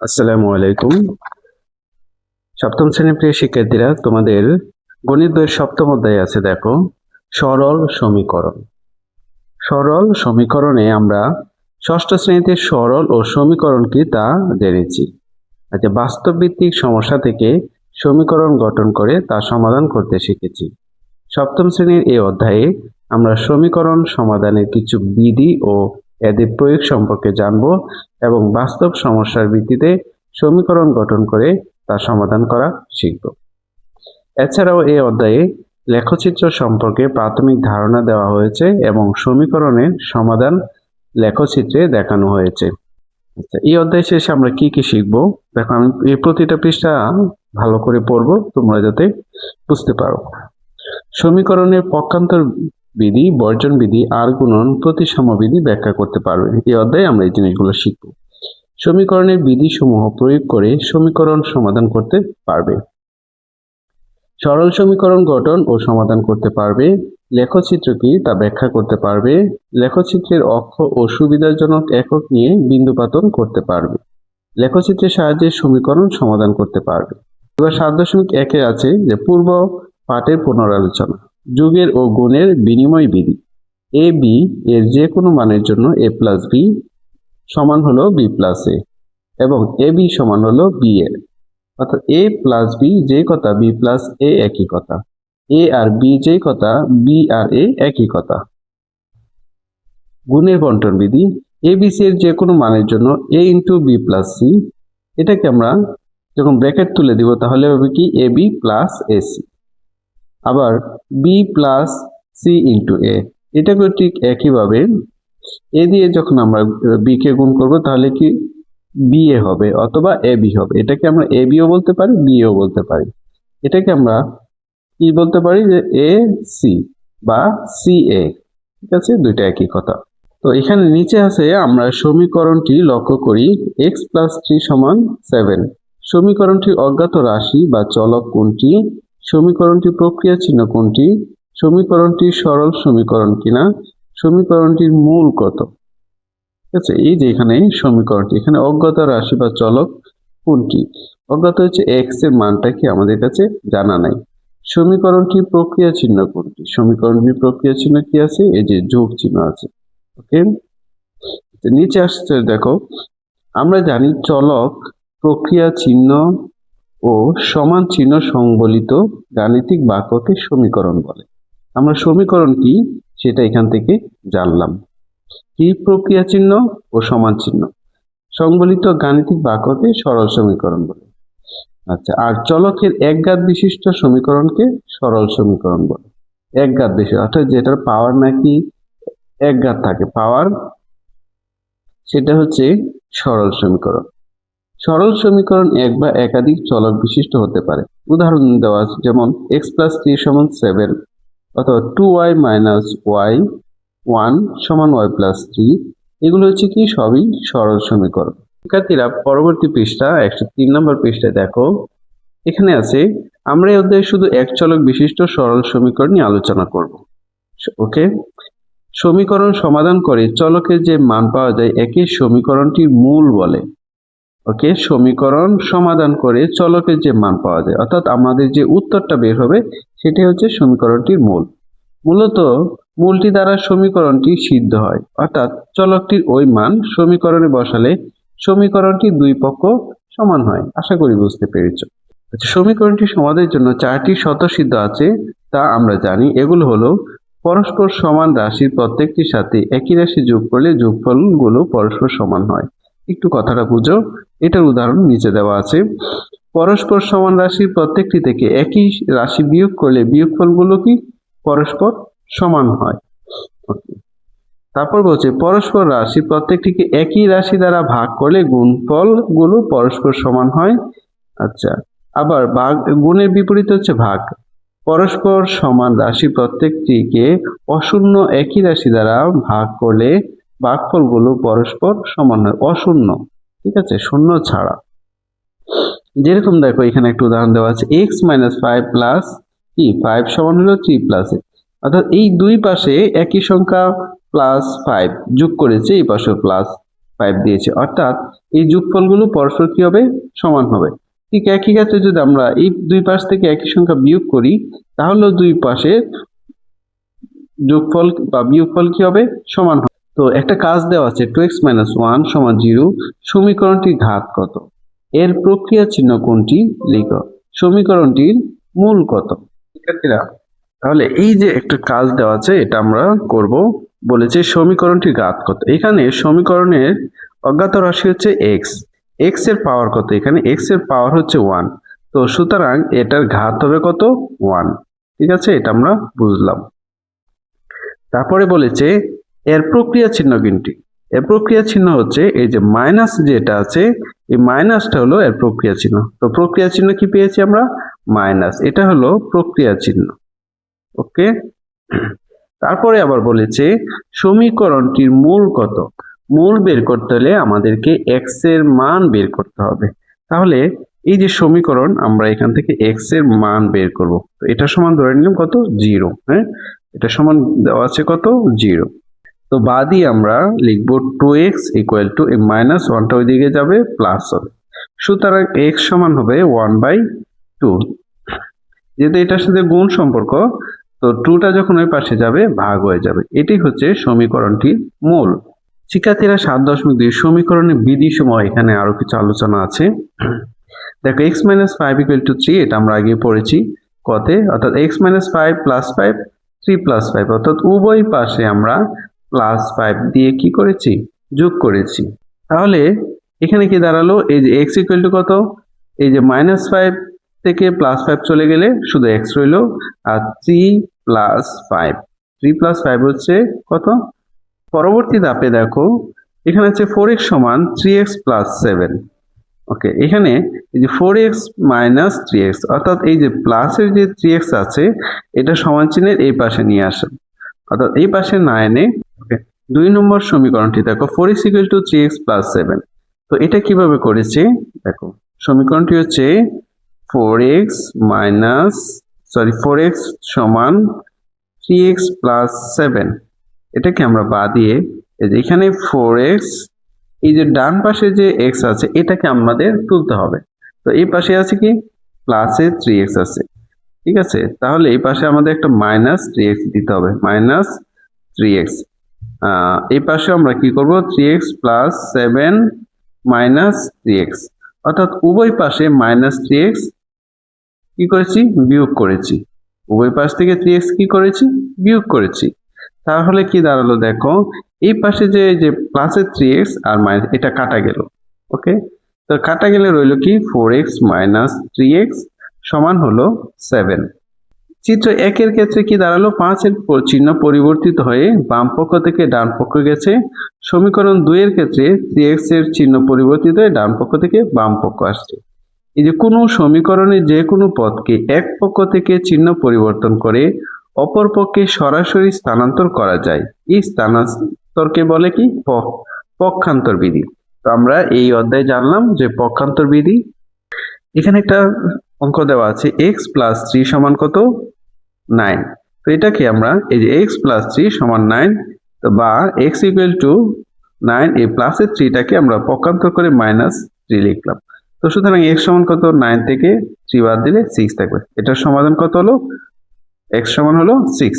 আসসালামু আলাইকুম। সপ্তম শ্রেণীর প্রিয় শিক্ষার্থীরা, তোমাদের গণিত বইয়ের সপ্তম অধ্যায়ে আছে দেখো সরল সমীকরণ। সরল সমীকরণে আমরা ষষ্ঠ শ্রেণীতে সরল ও সমীকরণ কি তা জেনেছি। আচ্ছা, বাস্তব ভিত্তিক সমস্যা থেকে সমীকরণ গঠন করে তা সমাধান করতে শিখেছি। সপ্তম শ্রেণীর এই অধ্যায়ে আমরা সমীকরণ সমাধানের কিছু বিধি ও এদের প্রয়োগ সম্পর্কে জানব এবং বাস্তব সমস্যার ভিত্তিতে সমীকরণ গঠন করে তা সমাধান করা শিখব। এছাড়াও এই অধ্যায়ে লেখচিত্র সম্পর্কে প্রাথমিক ধারণা দেওয়া হয়েছে এবং সমীকরণের সমাধান লেখচিত্রে দেখানো হয়েছে। আচ্ছা, এই অধ্যায় শেষে আমরা কি কি শিখব দেখো, আমি এই প্রতিটা পৃষ্ঠা ভালো করে পড়ব তোমরা যাতে বুঝতে পারো। সমীকরণের পক্ষান্তর বিধি, বর্জন বিধি, আর গুণন, প্রতিসাম্য বিধি ব্যাখ্যা করতে পারবে। এই অধ্যায়ে আমরা এই জিনিসগুলো শিখব। সমীকরণের বিধিসমূহ প্রয়োগ করে সমীকরণ সমাধান করতে পারবে। সরল সমীকরণ গঠন ও সমাধান করতে পারবে। লেখচিত্র কি তা ব্যাখ্যা করতে পারবে। লেখচিত্রের অক্ষ ও সুবিধাজনক একক নিয়ে বিন্দুপাতন করতে পারবে। লেখচিত্রের সাহায্যে সমীকরণ সমাধান করতে পারবে। এবার 7.1 আছে যে পূর্ব পাঠের পুনরালোচনা। যোগের ও গুণের বিনিময় বিধি। এ বি এর যে কোনো মানের জন্য এ প্লাস বি সমান হলো বি প্লাস এ এবং এ বি সমান হলো বি এর, অর্থাৎ এ প্লাস বি যে কথা বি প্লাস এ একই কথা, এ আর বি যে কথা বি আর এ একই কথা। গুণের বন্টন বিধি। এ বি সি এর যে কোনো মানের জন্য এ ইন্টু বি প্লাস সি, এটাকে আমরা যখন ব্র্যাকেট তুলে দিব তাহলে হবে কি A B plus A C. আবার বি প্লাস সি ইন্টু এ, এটাকেও ঠিক একইভাবে এ দিয়ে যখন আমরা বি কে গুণ করব তাহলে কি বি এ হবে অথবা এ বি হবে। এটাকে আমরা এ বিও বলতে পারি, বি ও বলতে পারি। এটাকে আমরা কি বলতে পারি যে এ সি বা সি এ, ঠিক আছে, দুইটা একই কথা। তো এখানে নিচে আছে আমরা সমীকরণটি লক্ষ্য করি। x প্লাস 3 সমান 7। সমীকরণটি অজ্ঞাত রাশি বা চলক কোনটি? সমীকরণটি প্রক্রিয়া চিহ্ন কোনটি? সমীকরণটি সরল সমীকরণ কিনা? সমীকরণটির মূল কত? ঠিক আছে, এই যে এখানে সমীকরণটি, এখানে অজ্ঞাত রাশি বা চলক কোনটি? অজ্ঞাত হচ্ছে x এর মানটা কি আমাদের কাছে জানা নাই। সমীকরণটি প্রক্রিয়া চিহ্ন কোনটি? সমীকরণটির প্রক্রিয়া চিহ্ন কি আছে? এই যে যোগ চিহ্ন আছে। ওকে, নিচে আসছে দেখো, আমরা জানি চলক প্রক্রিয়া চিহ্ন ও সমান চিহ্ন সংবলিত গাণিতিক বাক্যকে সমীকরণ বলে। আমরা সমীকরণ কি সেটা এখান থেকে জানলাম। কি প্রক্রিয়া চিহ্ন ও সমান চিহ্ন সংবলিত গাণিতিক বাক্যকে সরল সমীকরণ বলে। আচ্ছা, আর চলকের একঘাত বিশিষ্ট সমীকরণকে সরল সমীকরণ বলে। একঘাত বিশিষ্ট অর্থাৎ যেটার পাওয়ার নাকি একঘাত থাকে, পাওয়ার, সেটা হচ্ছে সরল সমীকরণ। সরল সমীকরণ এক বা একাধিক চলক বিশিষ্ট হতে পারে। উদাহরণ দেওয়া আছে, যেমন x প্লাস 3 সমান 7 অথবা 2y মাইনাস y 1 সমান y প্লাস 3। এগুলো হচ্ছে কি সবই সরল সমীকরণ। শিক্ষার্থীরা, পরবর্তী পৃষ্ঠা 103 নম্বর পৃষ্ঠায় দেখো, এখানে আছে আমরা এই অধ্যায়ে শুধু এক চলক বিশিষ্ট সরল সমীকরণ নিয়ে আলোচনা করব। ওকে, সমীকরণ সমাধান করে চলকের যে মান পাওয়া যায় একে সমীকরণটির মূল বলে। ওকে, সমীকরণ সমাধান করে চলকের যে মান পাওয়া যায় অর্থাৎ আমাদের যে উত্তরটা বের হবে সেটি হচ্ছে সমীকরণটির মূল। মূলত মূলটি দ্বারা সমীকরণটি সিদ্ধ হয়, অর্থাৎ চলকটির ওই মান সমীকরণে বসালে সমীকরণটি দুই পক্ষ সমান হয়। আশা করি বুঝতে পেরেছো। আচ্ছা, সমীকরণটি সমাধানের জন্য 4টি স্বতঃসিদ্ধ আছে, তা আমরা জানি। এগুলো হলো পরস্পর সমান রাশির প্রত্যেকটির সাথে একই রাশি যোগ করলে যোগফলগুলো পরস্পর সমান হয়। একটু কথাটা বুঝো, এটার উদাহরণ নিচে দেওয়া আছে। পরস্পর সমান রাশির প্রত্যেকটি থেকে একই রাশি বিয়োগ করলে বিয়োগফলগুলো কি পরস্পর সমান হয়। তারপর বলছে পরস্পর রাশি প্রত্যেকটিকে একই রাশি দ্বারা ভাগ করলে গুণফলগুলো পরস্পর সমান হয়। আচ্ছা, আবার ভাগ গুণের বিপরীত হচ্ছে ভাগ। পরস্পর সমান রাশি প্রত্যেকটিকে অশূন্য একই রাশি দ্বারা ভাগ করলে ভাগফলগুলো পরস্পর সমান হয়, অশূন্য, ঠিক আছে, শূন্য ছাড়া। যেরকম দেখো এখানে একটা উদাহরণ দেওয়া আছে, x মাইনাস 5 প্লাস কি 5 সমান হলো 3 প্লাস এ, অর্থাৎ এই দুই পাশে একই সংখ্যা প্লাস 5 যোগ করেছে, এই পাশে প্লাস 5 দিয়েছে, অর্থাৎ এই যোগফলগুলো পরস্পর কি হবে, সমান হবে। ঠিক একই ক্ষেত্রে যদি আমরা এই দুই পাশ থেকে একই সংখ্যা বিয়োগ করি তাহলে দুই পাশের যোগফল বা বিয়োগফল কি হবে, সমান হবে। তো একটা কাজ দেওয়া আছে 2x - 1 = 0, সমীকরণটির ঘাত কত, এর প্রক্রিয়া চিহ্ন কোনটি লিখো, সমীকরণটির মূল কত। শিক্ষার্থীরা তাহলে এই যে একটা কাজ দেওয়া আছে এটা আমরা করব। বলেছে সমীকরণটির ঘাত কত, এখানে সমীকরণের অজ্ঞাত রাশি হচ্ছে x, x এর পাওয়ার কত, এখানে x এর পাওয়ার হচ্ছে 1, তো সুতরাং এটার ঘাত হবে কত, 1। ঠিক আছে, এটা আমরা বুঝলাম। তারপরে বলেছে এর প্রক্রিয়া চিহ্ন কোনটি, এর প্রক্রিয়া চিহ্ন হচ্ছে এই যে মাইনাস যেটা আছে, এই মাইনাসটা হলো এর প্রক্রিয়া চিহ্ন। তো প্রক্রিয়া চিহ্ন কি পেয়েছি আমরা, মাইনাস, এটা হলো প্রক্রিয়া চিহ্ন। ওকে, তারপরে আবার বলেছে সমীকরণটির মূল কত, মূল বের করতে হলে আমাদেরকে x এর মান বের করতে হবে। তাহলে এই যে সমীকরণ আমরা এখান থেকে x এর মান বের করব, তো এটা সমান ধরে নিলাম কত, 0। হ্যাঁ, এটা সমান দেওয়া আছে কত, 0। তো বাদি আমরা লিখব 2x = এই -1টা ওইদিকে যাবে প্লাস হবে, সুতরাং x সমান হবে 1/2। যেহেতু এটার সাথে গুণ সম্পর্ক, তো 2টা যখন ওই পাশে যাবে ভাগ হয়ে যাবে। এটাই হচ্ছে সমীকরণটির মূল। শিক্ষার্থীরা 7.2 সমীকরণের বিধিসমূহ এখানে আরো কিছু আলোচনা আছে। দেখো x - 5 = 3, এটা আমরা আগে পড়েছি কতে, অর্থাৎ x - 5 + 5 3 + 5, অর্থাৎ উভয় পাশে আমরা +5 দিয়ে কি করেছি, যোগ করেছি। তাহলে এখানে কি দাঁড়ালো, এই যে x = কত, এই যে -5 থেকে +5 চলে গেলে শুধু x রইল, আর 3 + 5, 3 + 5 হচ্ছে কত। পরবর্তী ধাপে দেখো এখানে হচ্ছে 4x = 3x + 7। ওকে, এখানে এই যে 4x - 3x, অর্থাৎ এই যে প্লাসের যে 3x আছে এটা সমান চিহ্নের এই পাশে নিয়ে আসেন, অর্থাৎ এই পাশে না এনে। ওকে, 2 নম্বর সমীকরণটি দেখো 4x = 3x + 7। তো এটা কিভাবে করেছে দেখো, সমীকরণটি হচ্ছে 4x = 3x + 7, এটাকে আমরা বাদ দিয়ে এই যে এখানে 4x, এই যে ডান পাশে যে x আছে এটাকে আমাদের তুলতে হবে। তো এই পাশে আছে কি, প্লাসে 3x আছে। ঠিক আছে, তাহলে এই পাশে আমাদের একটা -3x দিতে হবে, -3x। এই পাশে আমরা কি করব, 3x + 7 - 3x, অর্থাৎ উভয় পাশে -3x কি করেছি, বিয়োগ করেছি। উভয় পাশ থেকে 3x কি করেছি, বিয়োগ করেছি। তাহলে কি দাঁড়ালো দেখো, এই পাশে যে প্লাসের 3x আর মাইনাস এটা কাটা গেল। ওকে, তো কাটা গেলে রইল কি, 4x - 3x সমান হলো 7। চিত্র 1 এর ক্ষেত্রে কি দাঁড়ালো, 5 এর চিহ্ন পরিবর্তিত হয়ে বাম পক্ষ থেকে ডান পক্ষ গেছে। সমীকরণ 2 এর ক্ষেত্রে 3x এর চিহ্ন পরিবর্তিত হয়ে ডান পক্ষ থেকে বাম পক্ষ আসছে। এই যে কোনো সমীকরণে যে কোনো পদকে এক পক্ষ থেকে চিহ্ন পরিবর্তন করে অপর পক্ষে সরাসরি স্থানান্তর করা যায়, এই স্থানান্তরকে বলে কি, পক্ষান্তর বিধি। তো আমরা এই অধ্যায়ে জানলাম যে পক্ষান্তর বিধি। এখানে একটা অঙ্ক দেওয়া আছে x + 3 সমান কত, 9। তো এটাকে আমরা এই যে x + 3 সমান 9, তো বা x = 9, এই প্লাসের 3টাকে আমরা পক্ষান্তর করে -3 লিখলাম। তো সুতরাং x সমান কত, 9 থেকে 3 বাদ দিলে 6 থাকবে। এটার সমাধান কত হলো, x সমান হলো 6।